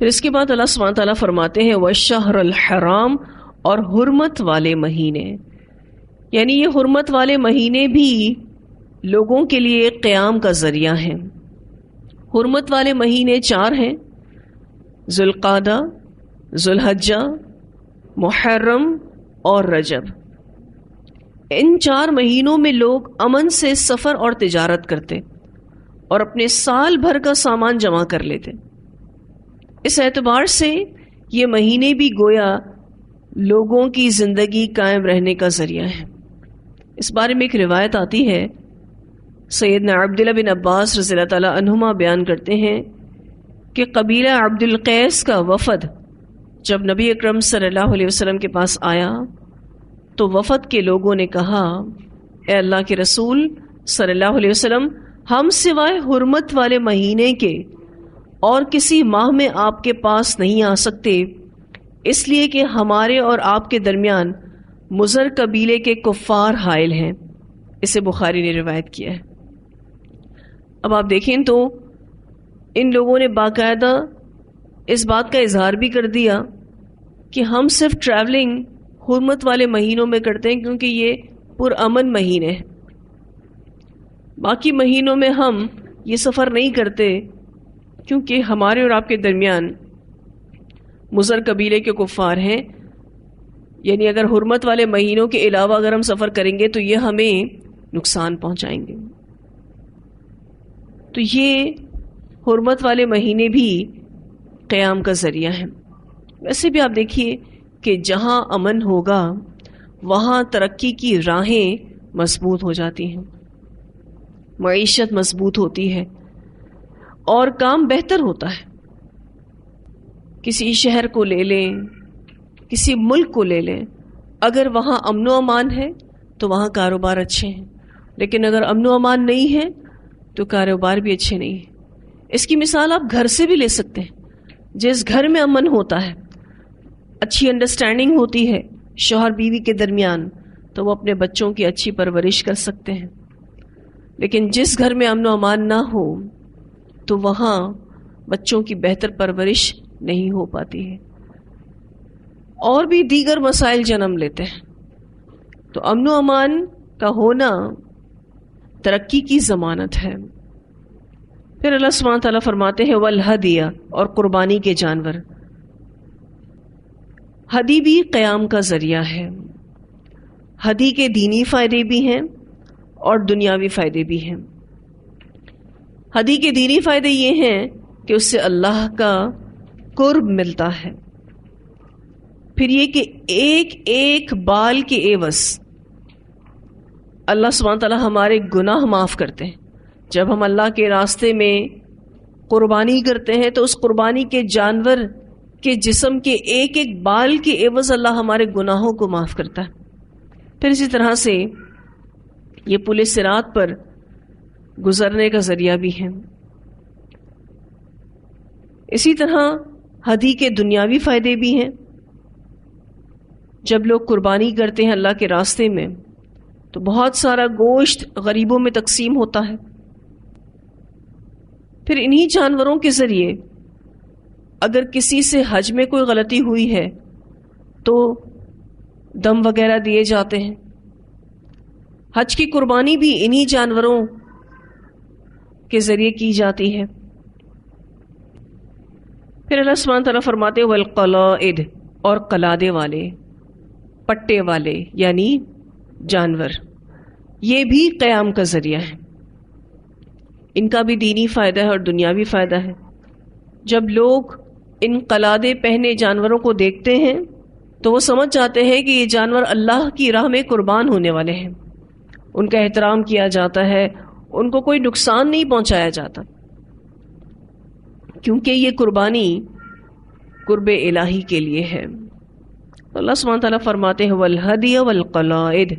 پھر اس کے بعد اللہ سبحانہ تعالیٰ فرماتے ہیں والشہر الحرام، اور حرمت والے مہینے، یعنی یہ حرمت والے مہینے بھی لوگوں کے لیے قیام کا ذریعہ ہیں۔ حرمت والے مہینے 4 ہیں، ذوالقعدہ، ذوالحجہ، محرم اور رجب۔ ان 4 مہینوں میں لوگ امن سے سفر اور تجارت کرتے اور اپنے سال بھر کا سامان جمع کر لیتے۔ اس اعتبار سے یہ مہینے بھی گویا لوگوں کی زندگی قائم رہنے کا ذریعہ ہے۔ اس بارے میں ایک روایت آتی ہے، سیدنا عبداللہ بن عباس رضی اللہ تعالیٰ عنہما بیان کرتے ہیں کہ قبیلہ عبد القیس کا وفد جب نبی اکرم صلی اللہ علیہ وسلم کے پاس آیا تو وفد کے لوگوں نے کہا، اے اللہ کے رسول صلی اللہ علیہ وسلم، ہم سوائے حرمت والے مہینے کے اور کسی ماہ میں آپ کے پاس نہیں آ سکتے، اس لیے کہ ہمارے اور آپ کے درمیان مضر قبیلے کے کفار حائل ہیں۔ اسے بخاری نے روایت کیا ہے۔ اب آپ دیکھیں تو ان لوگوں نے باقاعدہ اس بات کا اظہار بھی کر دیا کہ ہم صرف ٹریولنگ حرمت والے مہینوں میں کرتے ہیں کیونکہ یہ پرامن مہینے ہیں، باقی مہینوں میں ہم یہ سفر نہیں کرتے کیونکہ ہمارے اور آپ کے درمیان مضر قبیلے کے کفار ہیں، یعنی اگر حرمت والے مہینوں کے علاوہ اگر ہم سفر کریں گے تو یہ ہمیں نقصان پہنچائیں گے۔ تو یہ حرمت والے مہینے بھی قیام کا ذریعہ ہیں۔ ویسے بھی آپ دیکھیے کہ جہاں امن ہوگا وہاں ترقی کی راہیں مضبوط ہو جاتی ہیں، معیشت مضبوط ہوتی ہے اور کام بہتر ہوتا ہے۔ کسی شہر کو لے لیں، کسی ملک کو لے لیں، اگر وہاں امن و امان ہے تو وہاں کاروبار اچھے ہیں، لیکن اگر امن و امان نہیں ہے تو کاروبار بھی اچھے نہیں ہیں۔ اس کی مثال آپ گھر سے بھی لے سکتے ہیں۔ جس گھر میں امن ہوتا ہے، اچھی انڈرسٹینڈنگ ہوتی ہے شوہر بیوی کے درمیان، تو وہ اپنے بچوں کی اچھی پرورش کر سکتے ہیں۔ لیکن جس گھر میں امن و امان نہ ہو تو وہاں بچوں کی بہتر پرورش نہیں ہو پاتی ہے، اور بھی دیگر مسائل جنم لیتے ہیں۔ تو امن و امان کا ہونا ترقی کی ضمانت ہے۔ پھر اللہ سبحانہ تعالیٰ فرماتے ہیں والہدی، اور قربانی کے جانور۔ ہدی بھی قیام کا ذریعہ ہے۔ ہدی کے دینی فائدے بھی ہیں اور دنیاوی فائدے بھی ہیں۔ ہدی کے دینی فائدے یہ ہیں کہ اس سے اللہ کا قرب ملتا ہے، پھر یہ کہ ایک ایک بال کے عوض اللہ سبحانہ تعالیٰ ہمارے گناہ معاف کرتے ہیں۔ جب ہم اللہ کے راستے میں قربانی کرتے ہیں تو اس قربانی کے جانور کے جسم کے ایک ایک بال کے عوض اللہ ہمارے گناہوں کو معاف کرتا ہے۔ پھر اسی طرح سے یہ پل صراط پر گزرنے کا ذریعہ بھی ہے۔ اسی طرح ہدی کے دنیاوی فائدے بھی ہیں۔ جب لوگ قربانی کرتے ہیں اللہ کے راستے میں تو بہت سارا گوشت غریبوں میں تقسیم ہوتا ہے۔ پھر انہی جانوروں کے ذریعے اگر کسی سے حج میں کوئی غلطی ہوئی ہے تو دم وغیرہ دیے جاتے ہیں۔ حج کی قربانی بھی انہی جانوروں کے ذریعے کی جاتی ہے۔ پھر اللہ سبحانہ تعالیٰ فرماتے ہیں والقلائد، اور قلادے والے، پٹے والے یعنی جانور، یہ بھی قیام کا ذریعہ ہے۔ ان کا بھی دینی فائدہ ہے اور دنیاوی فائدہ ہے۔ جب لوگ ان قلادے پہنے جانوروں کو دیکھتے ہیں تو وہ سمجھ جاتے ہیں کہ یہ جانور اللہ کی راہ میں قربان ہونے والے ہیں، ان کا احترام کیا جاتا ہے، ان کو کوئی نقصان نہیں پہنچایا جاتا، کیونکہ یہ قربانی قرب الہی کے لیے ہے۔ اللہ سبحانہ تعالیٰ فرماتے ہیں والہدی والقلائد،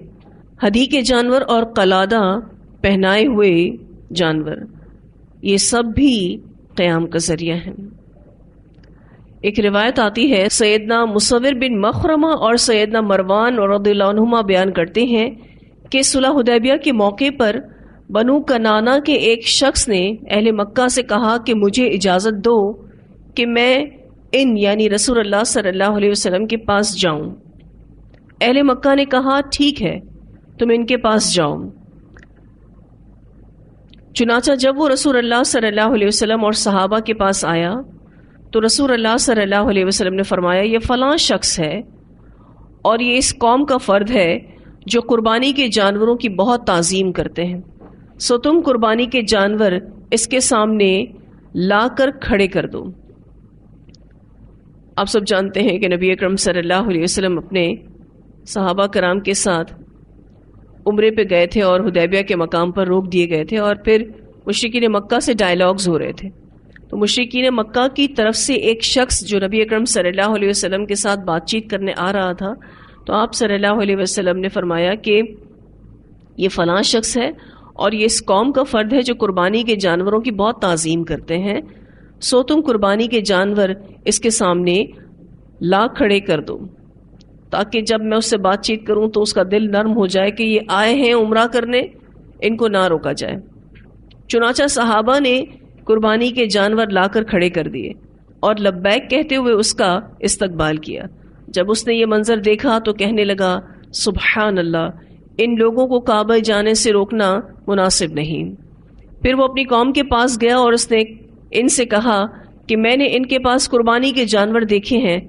ہدی کے جانور اور قلادہ پہنائے ہوئے جانور، یہ سب بھی قیام کا ذریعہ ہیں۔ ایک روایت آتی ہے، سیدنا مصور بن مخرمہ اور سیدنا مروان رضی اللہ عنہما بیان کرتے ہیں کہ صلح حدیبیہ کے موقع پر بنو کنانہ کے ایک شخص نے اہل مکہ سے کہا کہ مجھے اجازت دو کہ میں ان یعنی رسول اللہ صلی اللہ علیہ وسلم کے پاس جاؤں۔ اہل مکہ نے کہا ٹھیک ہے تم ان کے پاس جاؤ۔ چنانچہ جب وہ رسول اللہ صلی اللہ علیہ وسلم اور صحابہ کے پاس آیا تو رسول اللہ صلی اللہ علیہ وسلم نے فرمایا یہ فلاں شخص ہے اور یہ اس قوم کا فرد ہے جو قربانی کے جانوروں کی بہت تعظیم کرتے ہیں، سو تم قربانی کے جانور اس کے سامنے لا کر کھڑے کر دو۔ آپ سب جانتے ہیں کہ نبی اکرم صلی اللہ علیہ وسلم اپنے صحابہ کرام کے ساتھ عمرے پہ گئے تھے اور حدیبیہ کے مقام پر روک دیے گئے تھے، اور پھر مشرکین مکہ سے ڈائیلاگز ہو رہے تھے۔ تو مشرکین مکہ کی طرف سے ایک شخص جو نبی اکرم صلی اللہ علیہ وسلم کے ساتھ بات چیت کرنے آ رہا تھا، تو آپ صلی اللہ علیہ وسلم نے فرمایا کہ یہ فلاں شخص ہے اور یہ اس قوم کا فرد ہے جو قربانی کے جانوروں کی بہت تعظیم کرتے ہیں، سو تم قربانی کے جانور اس کے سامنے لا کھڑے کر دو تاکہ جب میں اس سے بات چیت کروں تو اس کا دل نرم ہو جائے کہ یہ آئے ہیں عمرہ کرنے، ان کو نہ روکا جائے۔ چنانچہ صحابہ نے قربانی کے جانور لا کر کھڑے کر دیے اور لبیک کہتے ہوئے اس کا استقبال کیا۔ جب اس نے یہ منظر دیکھا تو کہنے لگا سبحان اللہ، ان لوگوں کو کعبہ جانے سے روکنا مناسب نہیں۔ پھر وہ اپنی قوم کے پاس گیا اور اس نے ان سے کہا کہ میں نے ان کے پاس قربانی کے جانور دیکھے ہیں،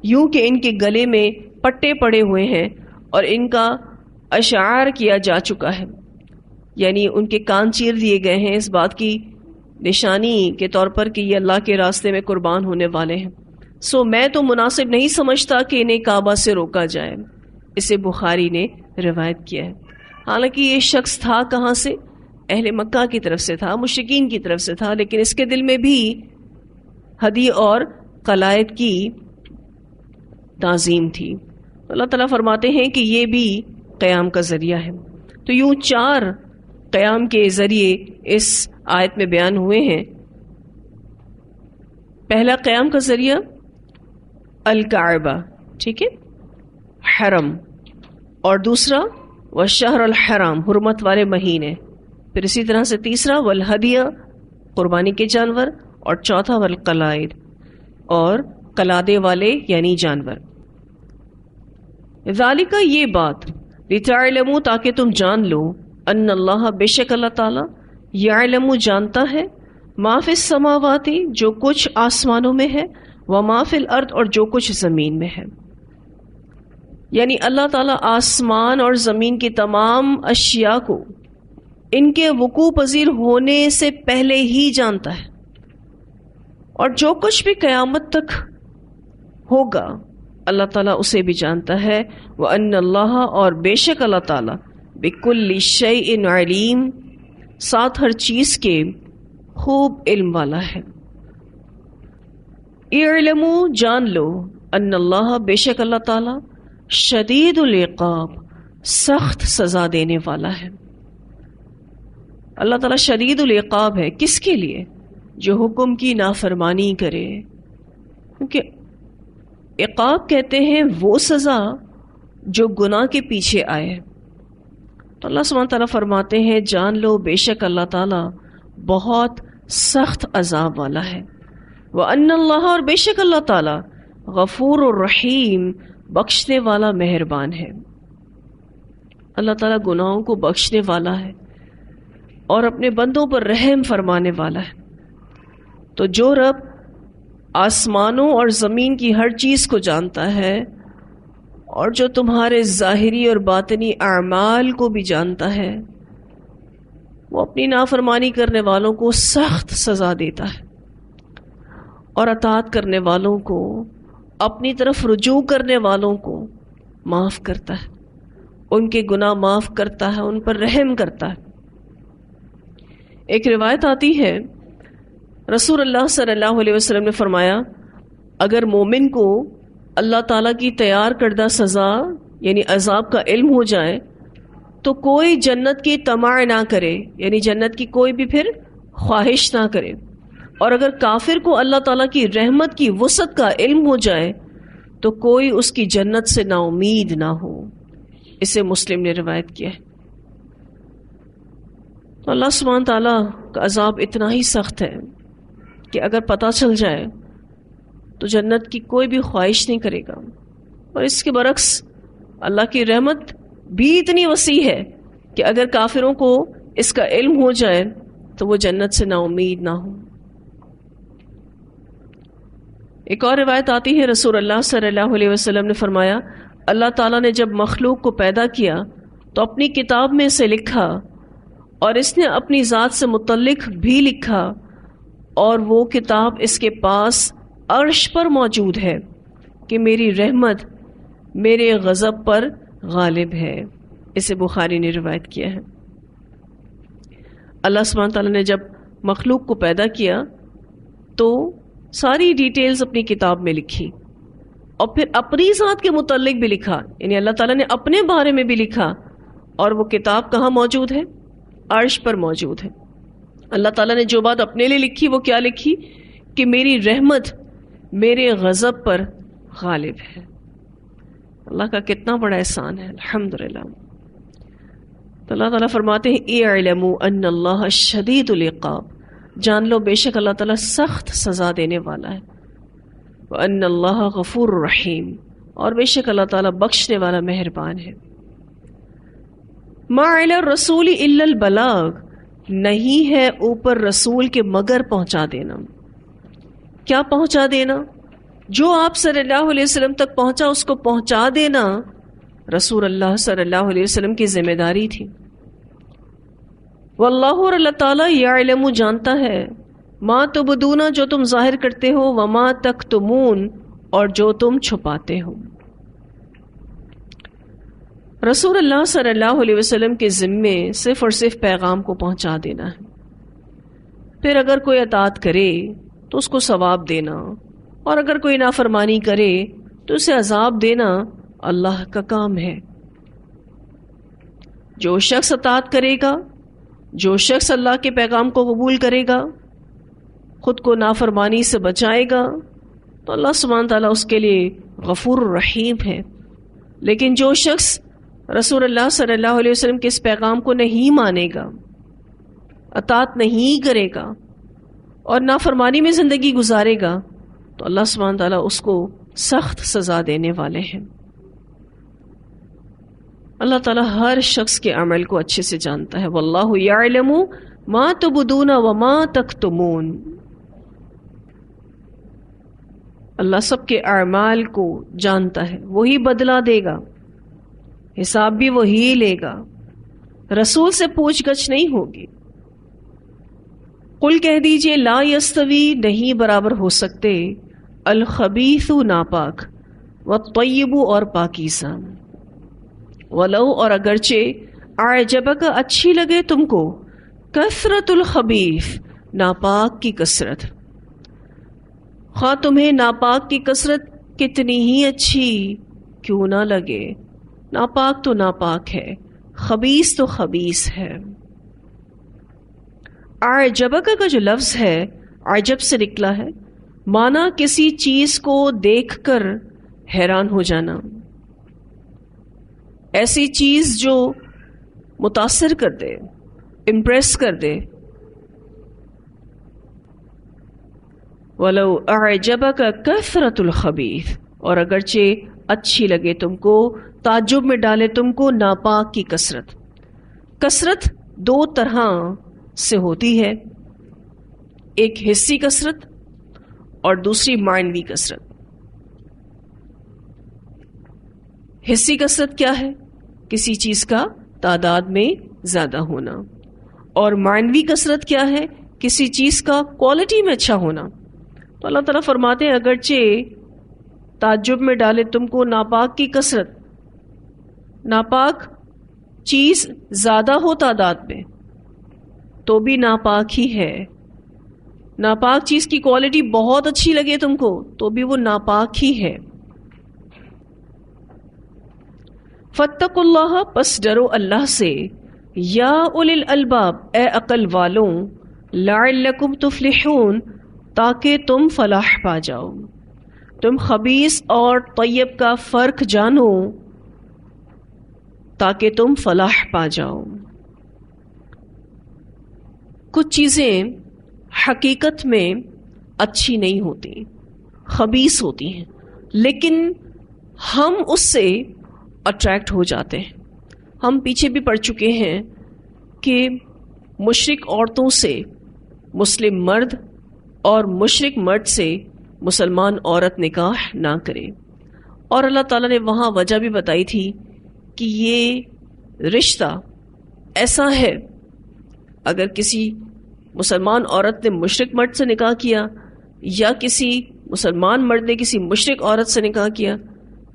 یوں کہ ان کے گلے میں پٹے پڑے ہوئے ہیں اور ان کا اشعار کیا جا چکا ہے، یعنی ان کے کان چیر دیے گئے ہیں اس بات کی نشانی کے طور پر کہ یہ اللہ کے راستے میں قربان ہونے والے ہیں، سو میں تو مناسب نہیں سمجھتا کہ انہیں کعبہ سے روکا جائے۔ اسے بخاری نے روایت کیا ہے۔ حالانکہ یہ شخص تھا کہاں سے؟ اہل مکہ کی طرف سے تھا، مشرکین کی طرف سے تھا، لیکن اس کے دل میں بھی ہدی اور قلائد کی تعظیم تھی۔ اللہ تعالیٰ فرماتے ہیں کہ یہ بھی قیام کا ذریعہ ہے۔ تو یوں 4 قیام کے ذریعے اس آیت میں بیان ہوئے ہیں۔ پہلا قیام کا ذریعہ الکعبہ، ٹھیک ہے، حرم، اور دوسرا والشہر الحرام، حرمت والے مہینے، پھر اسی طرح سے تیسرا والہدیہ، قربانی کے جانور، اور چوتھا والقلائد، اور قلادے والے یعنی جانور۔ ذالک، یہ بات، لتعلموا، تاکہ تم جان لو، ان اللہ، بے شک اللہ تعالی، یعلم، جانتا ہے، ما فی السماوات، جو کچھ آسمانوں میں ہے، وما فی الارض، اور جو کچھ زمین میں ہے۔ یعنی اللہ تعالیٰ آسمان اور زمین کی تمام اشیاء کو ان کے وقوع پذیر ہونے سے پہلے ہی جانتا ہے، اور جو کچھ بھی قیامت تک ہوگا اللہ تعالیٰ اسے بھی جانتا ہے۔ وَأَنَّ اللَّهَ، اور بے شک اللہ تعالیٰ، بِكُلِّ شَيْءٍ عَلِيمٌ، ساتھ ہر چیز کے خوب علم والا ہے۔ اعلموا، جان لو، ان اللہ، بے شک اللہ تعالیٰ، شدید العقاب، سخت سزا دینے والا ہے۔ اللہ تعالیٰ شدید العقاب ہے، کس کے لیے؟ جو حکم کی نافرمانی کرے، کیونکہ عقاب کہتے ہیں وہ سزا جو گناہ کے پیچھے آئے۔ تو اللہ سبحانہ تعالیٰ فرماتے ہیں جان لو بے شک اللہ تعالیٰ بہت سخت عذاب والا ہے۔ وَأَنَّ اللَّهَ، اور بے شک اللہ تعالیٰ، غفور الرحیم، بخشنے والا مہربان ہے۔ اللہ تعالیٰ گناہوں کو بخشنے والا ہے اور اپنے بندوں پر رحم فرمانے والا ہے۔ تو جو رب آسمانوں اور زمین کی ہر چیز کو جانتا ہے اور جو تمہارے ظاہری اور باطنی اعمال کو بھی جانتا ہے، وہ اپنی نافرمانی کرنے والوں کو سخت سزا دیتا ہے اور اطاعت کرنے والوں کو، اپنی طرف رجوع کرنے والوں کو معاف کرتا ہے، ان کے گناہ معاف کرتا ہے، ان پر رحم کرتا ہے۔ ایک روایت آتی ہے رسول اللہ صلی اللہ علیہ وسلم نے فرمایا اگر مومن کو اللہ تعالیٰ کی تیار کردہ سزا یعنی عذاب کا علم ہو جائے تو کوئی جنت کی طمع نہ کرے، یعنی جنت کی کوئی بھی پھر خواہش نہ کرے، اور اگر کافر کو اللہ تعالیٰ کی رحمت کی وسعت کا علم ہو جائے تو کوئی اس کی جنت سے نا امید نہ ہو۔ اسے مسلم نے روایت کیا ہے۔ تو اللہ سبحانہ تعالیٰ کا عذاب اتنا ہی سخت ہے کہ اگر پتہ چل جائے تو جنت کی کوئی بھی خواہش نہیں کرے گا. اور اس کے برعکس اللہ کی رحمت بھی اتنی وسیع ہے کہ اگر کافروں کو اس کا علم ہو جائے تو وہ جنت سے نا امید نہ ہو. ایک اور روایت آتی ہے، رسول اللہ صلی اللہ علیہ وسلم نے فرمایا، اللہ تعالیٰ نے جب مخلوق کو پیدا کیا تو اپنی کتاب میں سے لکھا، اور اس نے اپنی ذات سے متعلق بھی لکھا، اور وہ کتاب اس کے پاس عرش پر موجود ہے کہ میری رحمت میرے غضب پر غالب ہے. اسے بخاری نے روایت کیا ہے. اللہ سبحانہ تعالیٰ نے جب مخلوق کو پیدا کیا تو ساری ڈیٹیلز اپنی کتاب میں لکھی، اور پھر اپنی ذات کے متعلق بھی لکھا، یعنی اللہ تعالیٰ نے اپنے بارے میں بھی لکھا. اور وہ کتاب کہاں موجود ہے؟ عرش پر موجود ہے. اللہ تعالیٰ نے جو بات اپنے لیے لکھی وہ کیا لکھی؟ کہ میری رحمت میرے غضب پر غالب ہے. اللہ کا کتنا بڑا احسان ہے، الحمدللہ. تو اللہ تعالیٰ فرماتے ہیں اعلموا ان اللہ شدید العقاب، جان لو بے شک اللہ تعالیٰ سخت سزا دینے والا ہے. وان اللہ غفور رحیم، اور بے شک اللہ تعالیٰ بخشنے والا مہربان ہے. ما علی الرسول الا البلاغ، نہیں ہے اوپر رسول کے مگر پہنچا دینا. کیا پہنچا دینا؟ جو آپ صلی اللہ علیہ وسلم تک پہنچا اس کو پہنچا دینا رسول اللہ صلی اللہ علیہ وسلم کی ذمہ داری تھی. واللہ، اور اللہ تعالیٰ یعلم، جانتا ہے، ما تبدون، جو تم ظاہر کرتے ہو، وما تکتمون، اور جو تم چھپاتے ہو. رسول اللہ صلی اللہ علیہ وسلم کے ذمے صرف اور صرف پیغام کو پہنچا دینا ہے. پھر اگر کوئی اطاعت کرے تو اس کو ثواب دینا، اور اگر کوئی نافرمانی کرے تو اسے عذاب دینا اللہ کا کام ہے. جو شخص اطاعت کرے گا، جو شخص اللہ کے پیغام کو قبول کرے گا، خود کو نافرمانی سے بچائے گا، تو اللہ سبحانہ تعالیٰ اس کے لیے غفور الرحیم ہے. لیکن جو شخص رسول اللہ صلی اللہ علیہ وسلم کے اس پیغام کو نہیں مانے گا، اطاعت نہیں کرے گا، اور نافرمانی میں زندگی گزارے گا، تو اللہ سبحانہ تعالیٰ اس کو سخت سزا دینے والے ہیں. اللہ تعالیٰ ہر شخص کے عمل کو اچھے سے جانتا ہے. واللہ یعلم ما تبدون وما تکتمون، اللہ سب کے اعمال کو جانتا ہے، وہی بدلہ دے گا، حساب بھی وہی لے گا، رسول سے پوچھ گچھ نہیں ہوگی. قل کہہ دیجئے، لا یستوی، نہیں برابر ہو سکتے، الخبیث ناپاک، والطیب اور پاکیزہ، ولو اور اگرچہ اعجبک اچھی لگے تم کو، کثرت الخبیث ناپاک کی کثرت، خواہ تمہیں ناپاک کی کثرت کتنی ہی اچھی کیوں نہ لگے. ناپاک تو ناپاک ہے، خبیث تو خبیث ہے. اعجبک کا جو لفظ ہے عجب سے نکلا ہے، مانا کسی چیز کو دیکھ کر حیران ہو جانا، ایسی چیز جو متاثر کر دے، امپریس کر دے. وَلَوْ أَعْجَبَكَ كَثْرَةُ الْخَبِيثِ، اور اگرچہ اچھی لگے تم کو، تعجب میں ڈالے تم کو ناپاک کی کثرت. کثرت دو طرح سے ہوتی ہے، ایک حسی کثرت اور دوسری معنوی کثرت. حسی کثرت کیا ہے؟ کسی چیز کا تعداد میں زیادہ ہونا. اور معنوی کثرت کیا ہے؟ کسی چیز کا کوالٹی میں اچھا ہونا. تو اللہ تعالیٰ فرماتے ہیں اگرچہ تعجب میں ڈالے تم کو ناپاک کی کثرت، ناپاک چیز زیادہ ہو تعداد میں تو بھی ناپاک ہی ہے. ناپاک چیز کی کوالٹی بہت اچھی لگے تم کو تو بھی وہ ناپاک ہی ہے. فاتقوا اللہ، پس ڈرو اللہ سے، یا اولی الالباب، اے عقل والوں، لعلکم تفلحون، تاکہ تم فلاح پا جاؤ. تم خبیث اور طیب کا فرق جانو تاکہ تم فلاح پا جاؤ. کچھ چیزیں حقیقت میں اچھی نہیں ہوتی، خبیث ہوتی ہیں، لیکن ہم اس سے اٹریکٹ ہو جاتے ہیں. ہم پیچھے بھی پڑھ چکے ہیں کہ مشرک عورتوں سے مسلم مرد اور مشرک مرد سے مسلمان عورت نکاح نہ کرے. اور اللہ تعالیٰ نے وہاں وجہ بھی بتائی تھی کہ یہ رشتہ ایسا ہے، اگر کسی مسلمان عورت نے مشرک مرد سے نکاح کیا یا کسی مسلمان مرد نے کسی مشرک عورت سے نکاح کیا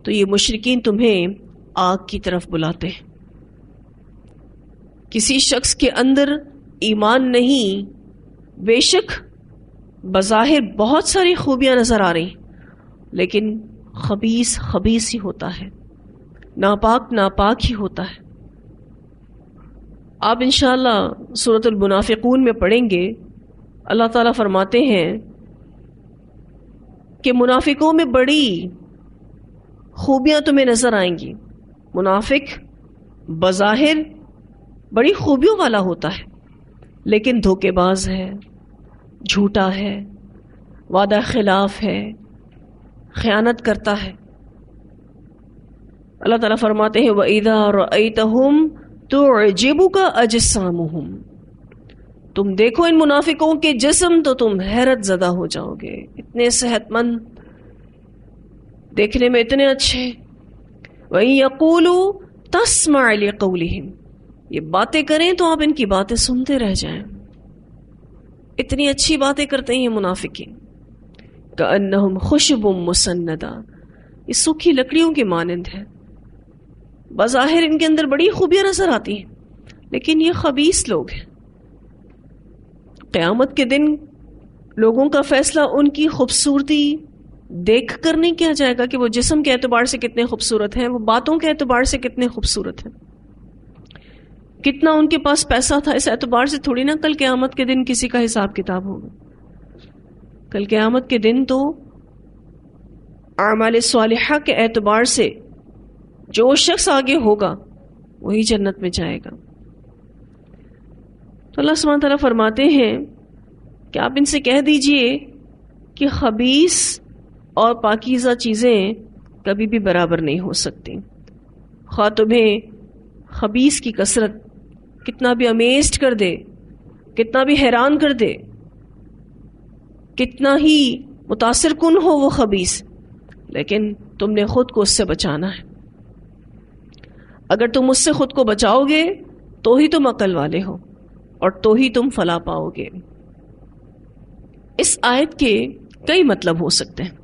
تو یہ مشرکین تمہیں آگ کی طرف بلاتے ہیں. کسی شخص کے اندر ایمان نہیں، بے شک بظاہر بہت ساری خوبیاں نظر آ رہی، لیکن خبیث خبیث ہی ہوتا ہے، ناپاک ناپاک ہی ہوتا ہے. آپ انشاءاللہ سورۃ المنافقون میں پڑھیں گے، اللہ تعالیٰ فرماتے ہیں کہ منافقوں میں بڑی خوبیاں تمہیں نظر آئیں گی. منافق بظاہر بڑی خوبیوں والا ہوتا ہے، لیکن دھوکے باز ہے، جھوٹا ہے، وعدہ خلاف ہے، خیانت کرتا ہے. اللہ تعالیٰ فرماتے ہیں وَإِذَا رَأَيْتَهُمْ تُعْجِبُكَ أَجْسَامُهُمْ، تم دیکھو ان منافقوں کے جسم تو تم حیرت زدہ ہو جاؤ گے. اتنے صحت مند، دیکھنے میں اتنے اچھے. وَإِن يَقُولُوا تَسْمَعْ لِقَوْلِهِمْ، یہ باتیں کریں تو آپ ان کی باتیں سنتے رہ جائیں. اتنی اچھی باتیں کرتے ہیں منافقین. کأنہم خشب مسندہ، یہ سوکھی لکڑیوں کے مانند ہے. بظاہر ان کے اندر بڑی خوبیاں نظر آتی ہیں، لیکن یہ خبیث لوگ ہیں. قیامت کے دن لوگوں کا فیصلہ ان کی خوبصورتی دیکھ کر نہیں کیا جائے گا کہ وہ جسم کے اعتبار سے کتنے خوبصورت ہیں، وہ باتوں کے اعتبار سے کتنے خوبصورت ہیں، کتنا ان کے پاس پیسہ تھا. اس اعتبار سے تھوڑی نا کل قیامت کے دن کسی کا حساب کتاب ہوگا. کل قیامت کے دن تو اعمال صالحہ کے اعتبار سے جو شخص آگے ہوگا وہی جنت میں جائے گا. تو اللہ سبحانہ تعالیٰ فرماتے ہیں کہ آپ ان سے کہہ دیجئے کہ خبیث اور پاکیزہ چیزیں کبھی بھی برابر نہیں ہو سکتی. خواہ تمہیں خبیث کی کثرت کتنا بھی امیزڈ کر دے، کتنا بھی حیران کر دے، کتنا ہی متاثر کن ہو وہ خبیث، لیکن تم نے خود کو اس سے بچانا ہے. اگر تم اس سے خود کو بچاؤ گے تو ہی تم عقل والے ہو اور تو ہی تم فلاح پاؤ گے. اس آیت کے کئی مطلب ہو سکتے ہیں.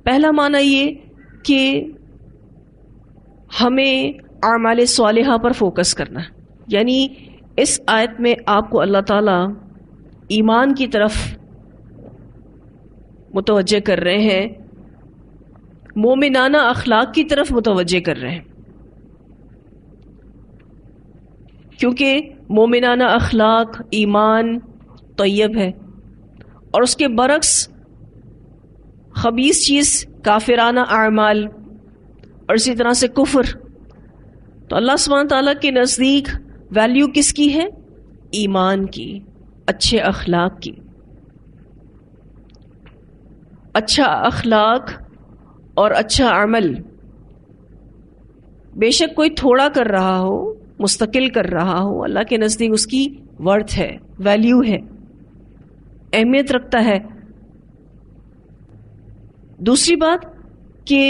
پہلا معنی یہ کہ ہمیں اعمال صالحہ پر فوکس کرنا ہے، یعنی اس آیت میں آپ کو اللہ تعالیٰ ایمان کی طرف متوجہ کر رہے ہیں، مومنانہ اخلاق کی طرف متوجہ کر رہے ہیں، کیونکہ مومنانہ اخلاق ایمان طیب ہے، اور اس کے برعکس خبیث چیز کافرانہ اعمال اور اسی طرح سے کفر. تو اللہ سبحانہ تعالیٰ کے نزدیک ویلیو کس کی ہے؟ ایمان کی، اچھے اخلاق کی. اچھا اخلاق اور اچھا عمل بے شک کوئی تھوڑا کر رہا ہو، مستقل کر رہا ہو، اللہ کے نزدیک اس کی ورتھ ہے، ویلیو ہے، اہمیت رکھتا ہے. دوسری بات کہ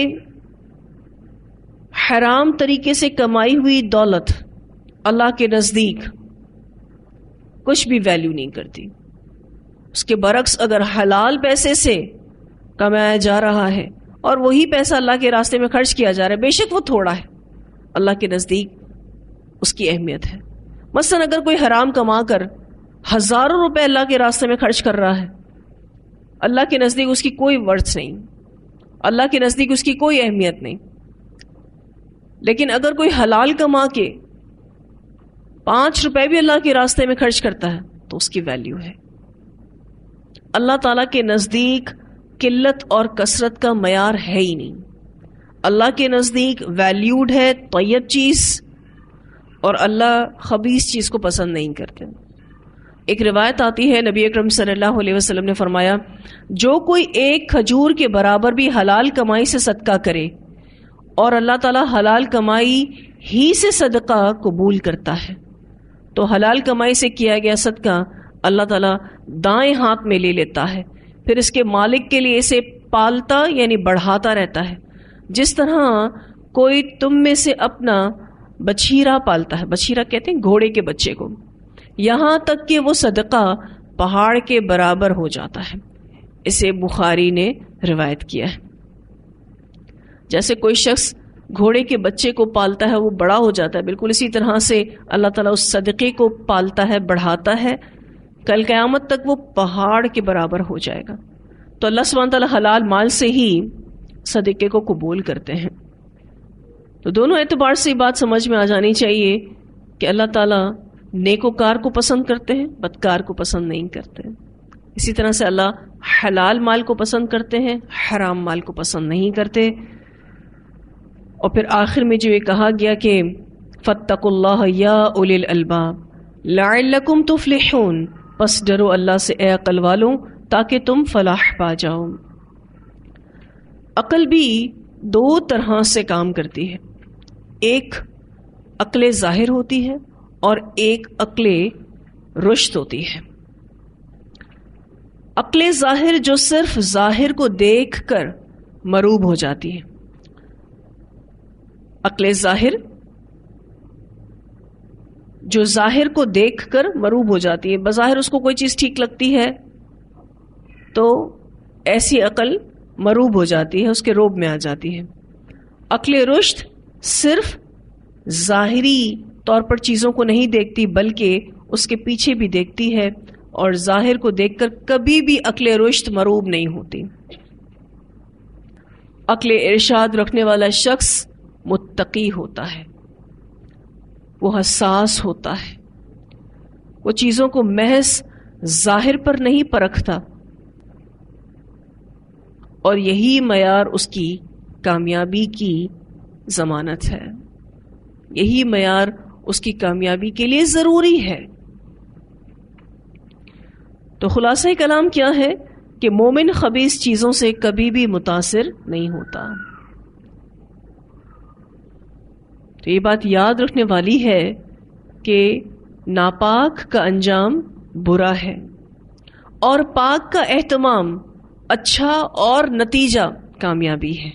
حرام طریقے سے کمائی ہوئی دولت اللہ کے نزدیک کچھ بھی ویلیو نہیں کرتی. اس کے برعکس اگر حلال پیسے سے کمایا جا رہا ہے اور وہی پیسہ اللہ کے راستے میں خرچ کیا جا رہا ہے، بے شک وہ تھوڑا ہے، اللہ کے نزدیک اس کی اہمیت ہے. مثلا اگر کوئی حرام کما کر ہزاروں روپے اللہ کے راستے میں خرچ کر رہا ہے، اللہ کے نزدیک اس کی کوئی ورث نہیں، اللہ کے نزدیک اس کی کوئی اہمیت نہیں. لیکن اگر کوئی حلال کما کے 5 روپے بھی اللہ کے راستے میں خرچ کرتا ہے تو اس کی ویلیو ہے. اللہ تعالیٰ کے نزدیک قلت اور کثرت کا معیار ہے ہی نہیں. اللہ کے نزدیک ویلیوڈ ہے طیب چیز، اور اللہ خبیث چیز کو پسند نہیں کرتے. ایک روایت آتی ہے، نبی اکرم صلی اللہ علیہ وسلم نے فرمایا، جو کوئی ایک کھجور کے برابر بھی حلال کمائی سے صدقہ کرے اور اللہ تعالیٰ حلال کمائی ہی سے صدقہ قبول کرتا ہے، تو حلال کمائی سے کیا گیا صدقہ اللہ تعالیٰ دائیں ہاتھ میں لے لیتا ہے، پھر اس کے مالک کے لیے اسے پالتا یعنی بڑھاتا رہتا ہے، جس طرح کوئی تم میں سے اپنا بچھیرا پالتا ہے، بچھیرا کہتے ہیں گھوڑے کے بچے کو، یہاں تک کہ وہ صدقہ پہاڑ کے برابر ہو جاتا ہے۔ اسے بخاری نے روایت کیا ہے۔ جیسے کوئی شخص گھوڑے کے بچے کو پالتا ہے، وہ بڑا ہو جاتا ہے، بالکل اسی طرح سے اللہ تعالیٰ اس صدقے کو پالتا ہے، بڑھاتا ہے، کل قیامت تک وہ پہاڑ کے برابر ہو جائے گا۔ تو اللہ سبحانہ تعالیٰ حلال مال سے ہی صدقے کو قبول کرتے ہیں۔ تو دونوں اعتبار سے یہ بات سمجھ میں آ جانی چاہیے کہ اللہ تعالیٰ نیکوکار کو پسند کرتے ہیں، بدکار کو پسند نہیں کرتے۔ اسی طرح سے اللہ حلال مال کو پسند کرتے ہیں، حرام مال کو پسند نہیں کرتے۔ اور پھر آخر میں جو یہ کہا گیا کہ فاتقوا اللہ یا اولی الالباب لعلکم تفلحون، پس ڈرو اللہ سے اے عقل والوں تاکہ تم فلاح پا جاؤ۔ عقل بھی دو طرح سے کام کرتی ہے، ایک عقل ظاہر ہوتی ہے اور ایک عقل رشد ہوتی ہے۔ عقل ظاہر جو صرف ظاہر کو دیکھ کر مروب ہو جاتی ہے، عقل ظاہر جو ظاہر کو دیکھ کر مروب ہو جاتی ہے، بظاہر اس کو کوئی چیز ٹھیک لگتی ہے تو ایسی عقل مروب ہو جاتی ہے، اس کے روب میں آ جاتی ہے۔ عقل رشد صرف ظاہری طور پر چیزوں کو نہیں دیکھتی بلکہ اس کے پیچھے بھی دیکھتی ہے، اور ظاہر کو دیکھ کر کبھی بھی عقل رشد مروب نہیں ہوتی۔ عقل ارشاد رکھنے والا شخص متقی ہوتا ہے، وہ حساس ہوتا ہے، وہ چیزوں کو محض ظاہر پر نہیں پرکھتا، اور یہی معیار اس کی کامیابی کی ضمانت ہے، یہی معیار اس کی کامیابی کے لیے ضروری ہے۔ تو خلاصہ کلام کیا ہے کہ مومن خبیث چیزوں سے کبھی بھی متاثر نہیں ہوتا۔ تو یہ بات یاد رکھنے والی ہے کہ ناپاک کا انجام برا ہے اور پاک کا اہتمام اچھا اور نتیجہ کامیابی ہے۔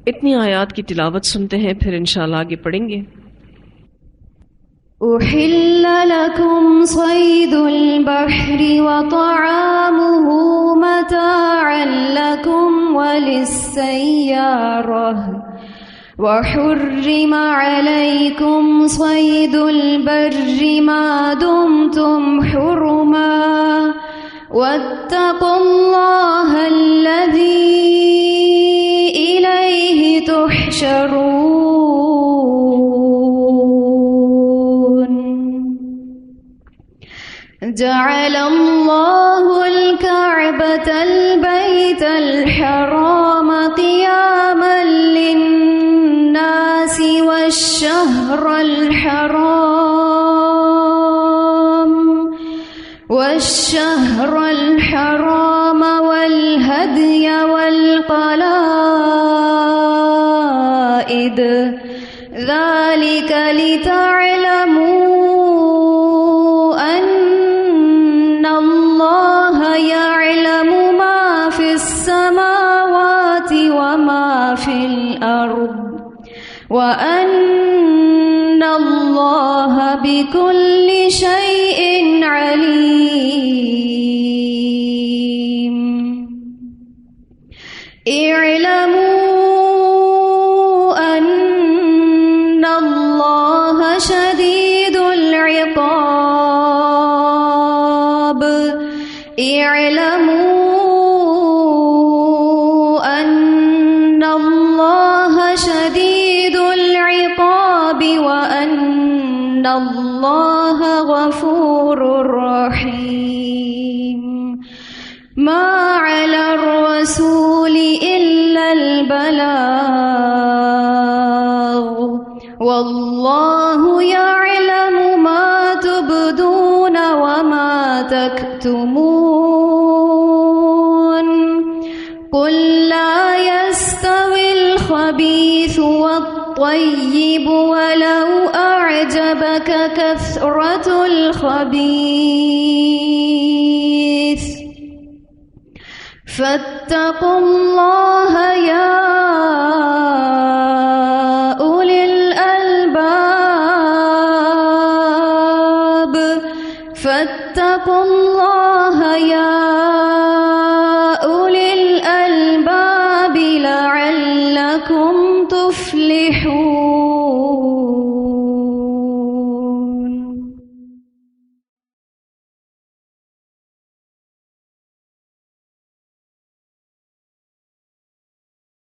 اتنی آیات کی تلاوت سنتے ہیں، پھر انشاءاللہ آگے پڑھیں گے۔ أحل لكم صيد البحر وطعامه متاعا لكم وللسيارة وحرم عليكم صيد البر ما دمتم حرما واتقوا الله الذي إليه تحشرون۔ جعل الله الكعبة البيت الحرام قياما للناس والشهر الحرام والهدي والقلائد ذلك لتعلموا أن الله يعلم ما في السماوات وما في الأرض وأن الله بكل شيء عليم۔ اعلموا أن الله شديد العقاب۔ اعلموا أن الله شديد العقاب وأن الله غفور رحيم۔ ما على الرسول إلا البلاغ والله يعلم ما تبدون الخبيث والطيب ولو أعجبك كثرة الخبيث فاتقوا الله يا أولي الألباب فاتقوا الله يا أولي الألباب لعلكم تفلحون.